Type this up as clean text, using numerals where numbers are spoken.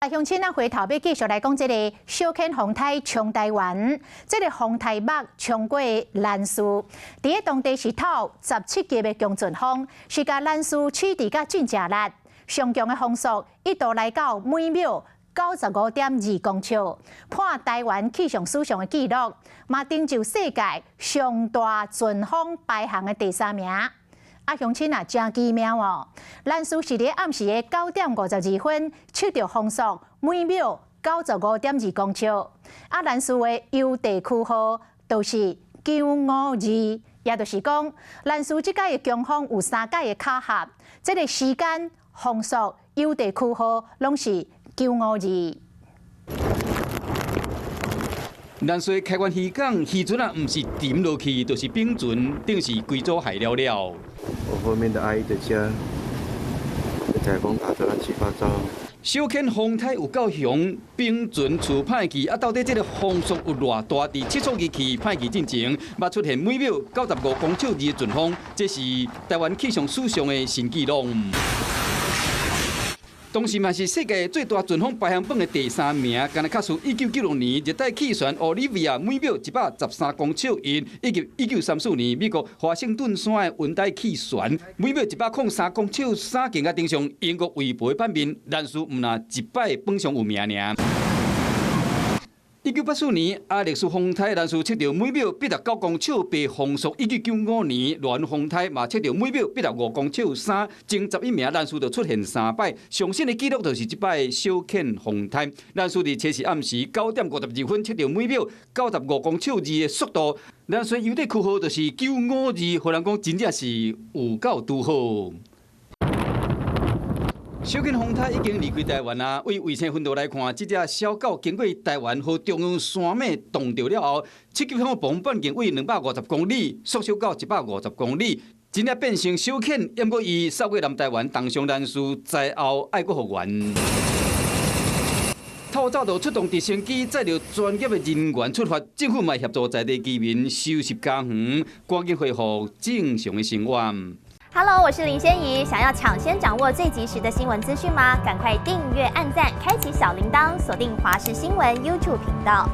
乡亲咱回头要继续来讲这个小犬风台冲台湾，这个风台目冲过兰屿，伫个当地是透17级的强阵风，是甲兰屿取缔甲真正力，上强的风速一度来到每秒95.2公尺，破台湾气象史上的纪录，嘛登就世界上大阵风排行的第3名。乡亲啊，真奇妙哦！兰屿是伫暗时的9:52测到风速每秒95.2公尺。兰屿的邮地区号就是952，也就是讲，兰屿即届的强风有3届的卡合，这个时间、风速、邮地区号拢是952。兰屿开源渔港渔船啊，唔是沉落去，就是冰船，顶是规组害了了。我后面的阿姨的家，台风打得乱七八糟。小犬风台有够凶，冰船厝歹去，到底这个风速有偌大？伫测速仪器歹去进前，捌出现每秒95公尺的阵风，这是台湾气象史上的新纪录。同时嘛是世界最大阵风排行榜的第3名，敢若卡属1996年热带气旋 Olivia 每秒113公尺因，以及1934年美国华盛顿山的温带气旋每秒103公尺3更加登上英国卫报版面，兰屿毋若一摆榜上有名尔。1984年，阿历斯风台兰屿测到每秒89公尺八风速。1995年，暖风台嘛测到每秒85公尺3，前11名兰屿就出现3摆，上新的纪录就是这摆小犬风台。兰屿伫测试暗时9:52测到每秒95公尺2的速度，兰屿邮地区号就是952，互人讲真正是有够拄好。小犬风台已经离开台湾啊！为卫星分度来看，这只小狗经过台湾和中央山脉冻掉了后，刺激风暴半径为250公里，缩小到150公里，真正变成小犬。不过伊扫过南台湾，登上兰屿，在后爱国复原。透早就出动直升机，载着专业的人员出发，政府嘛协助在地居民收拾家园，赶紧恢复正常的生活。Hello， 我是林仙怡。想要抢先掌握最及时的新闻资讯吗？赶快订阅、按赞、开启小铃铛，锁定华视新闻 YouTube 频道。